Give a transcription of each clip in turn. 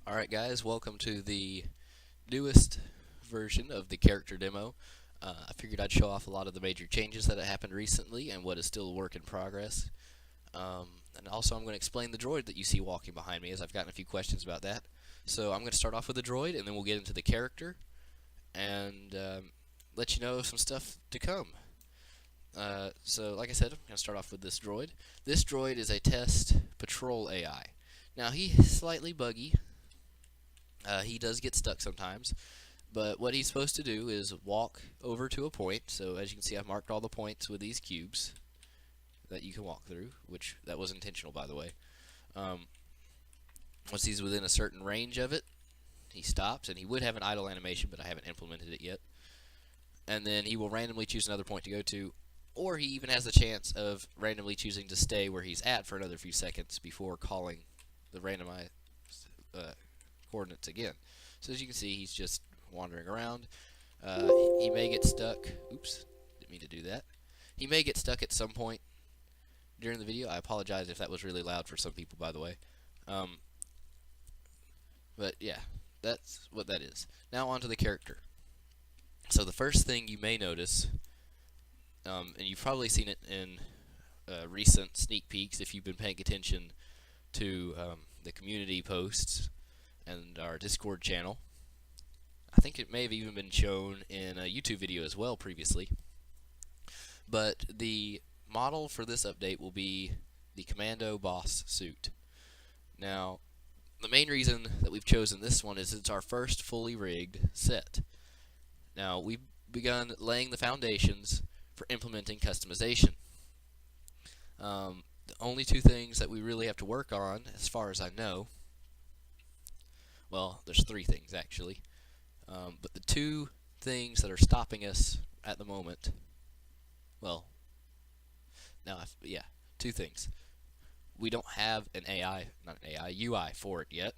Alright guys, welcome to the newest version of the character demo. I figured I'd show off a lot of the major changes that have happened recently and what is still a work in progress. And also I'm going to explain the droid that you see walking behind me, as I've gotten a few questions about that. So I'm going to start off with the droid and then we'll get into the character and let you know some stuff to come. So like I said, I'm going to start off with this droid. This droid is a test patrol AI. Now he's slightly buggy. He does get stuck sometimes, but what he's supposed to do is walk over to a point. So as you can see, I've marked all the points with these cubes that you can walk through, which that was intentional, by the way. Once he's within a certain range of it, he stops, and he would have an idle animation, but I haven't implemented it yet. And then he will randomly choose another point to go to, or he even has the chance of randomly choosing to stay where he's at for another few seconds before calling the randomized coordinates again. So as you can see, he's just wandering around. He may get stuck. Oops, didn't mean to do that. He may get stuck at some point during the video. I apologize if that was really loud for some people, by the way. But yeah, that's what that is. Now on to the character. So the first thing you may notice, and you've probably seen it in recent sneak peeks if you've been paying attention to the community posts and our Discord channel. I think it may have even been shown in a YouTube video as well previously. But the model for this update will be the Commando Boss suit. Now, the main reason that we've chosen this one is it's our first fully rigged set. Now, we've begun laying the foundations for implementing customization. The only two things that we really have to work on, as far as I know, well, there's three things actually, but the two things that are stopping us at the moment, well, two things. We don't have an UI for it yet.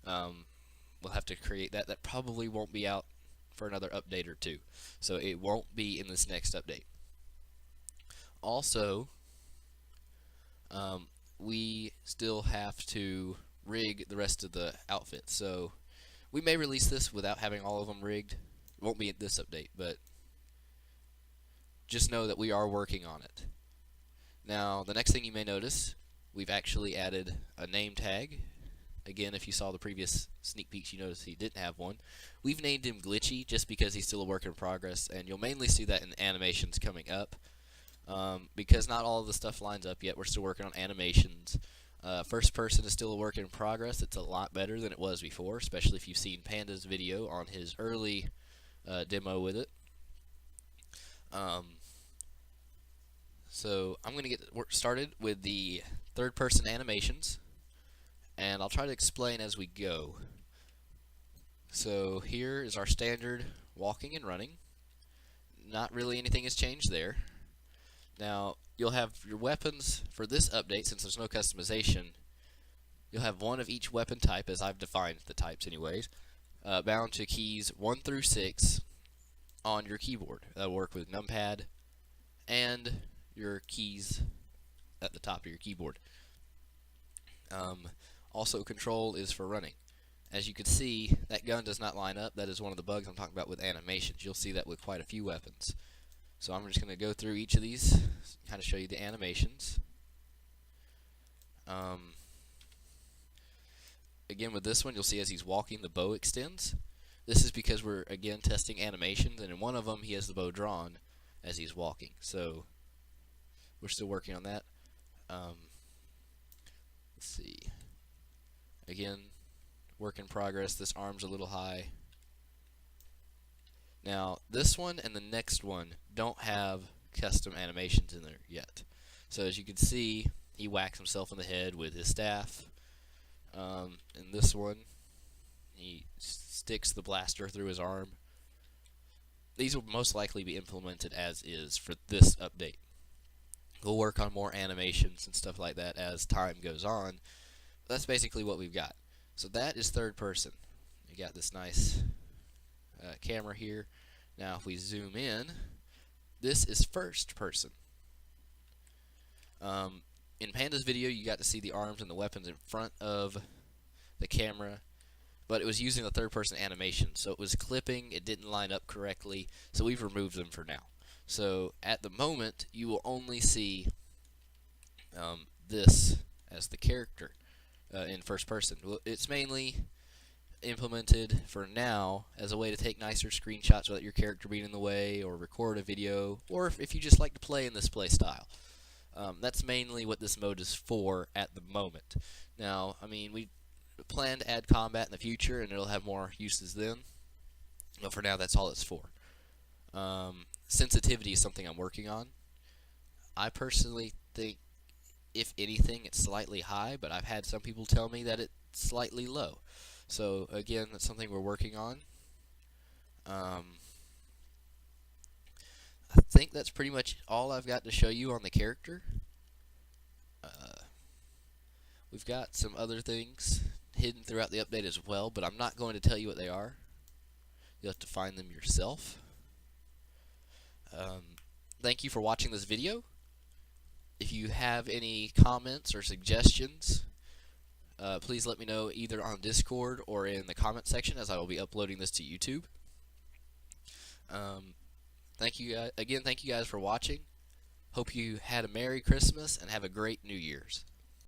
We'll have to create that. That probably won't be out for another update or two, so it won't be in this next update. Also, we still have to rig the rest of the outfit, so we may release this without having all of them rigged. It won't be in this update, but just know that we are working on it. Now, the next thing you may notice, we've actually added a name tag. Again, if you saw the previous sneak peeks, you noticed he didn't have one. We've named him Glitchy just because he's still a work in progress, and you'll mainly see that in animations coming up. Because not all of the stuff lines up yet, we're still working on animations. First person is still a work in progress. It's a lot better than it was before, especially if you've seen Panda's video on his early demo with it. So I'm going to get started with the third person animations, and I'll try to explain as we go. So here is our standard walking and running. Not really anything has changed there. Now, you'll have your weapons for this update, since there's no customization. You'll have one of each weapon type, as I've defined the types anyways, bound to keys 1 through 6 on your keyboard. That'll work with numpad and your keys at the top of your keyboard. Also, control is for running. As you can see, that gun does not line up. That is one of the bugs I'm talking about with animations. You'll see that with quite a few weapons. So I'm just going to go through each of these, kind of show you the animations. Again, with this one, you'll see as he's walking, the bow extends. This is because we're, again, testing animations, and in one of them, he has the bow drawn as he's walking. So we're still working on that. Let's see. Again, work in progress. This arm's a little high. Now, this one and the next one don't have custom animations in there yet. So as you can see, he whacks himself in the head with his staff. In this one, he sticks the blaster through his arm. These will most likely be implemented as is for this update. We'll work on more animations and stuff like that as time goes on. That's basically what we've got. So that is third person. You got this nice camera here. Now if we zoom in, this is first person. In Panda's video, you got to see the arms and the weapons in front of the camera, but it was using the third-person animation, so it was clipping, it didn't line up correctly, so we've removed them for now. So at the moment, you will only see this as the character in first person. It's mainly implemented for now as a way to take nicer screenshots without your character being in the way, or record a video, or if you just like to play in this play style. That's mainly what this mode is for at the moment. Now, I mean, we plan to add combat in the future, and it'll have more uses then. But for now, that's all it's for. Sensitivity is something I'm working on. I personally think, if anything, it's slightly high, but I've had some people tell me that it's slightly low. So again, that's something we're working on. I think that's pretty much all I've got to show you on the character. We've got some other things hidden throughout the update as well, but I'm not going to tell you what they are. You'll have to find them yourself. Thank you for watching this video. If you have any comments or suggestions, please let me know either on Discord or in the comment section, as I will be uploading this to YouTube. Thank you guys for watching. Hope you had a Merry Christmas and have a great New Year's.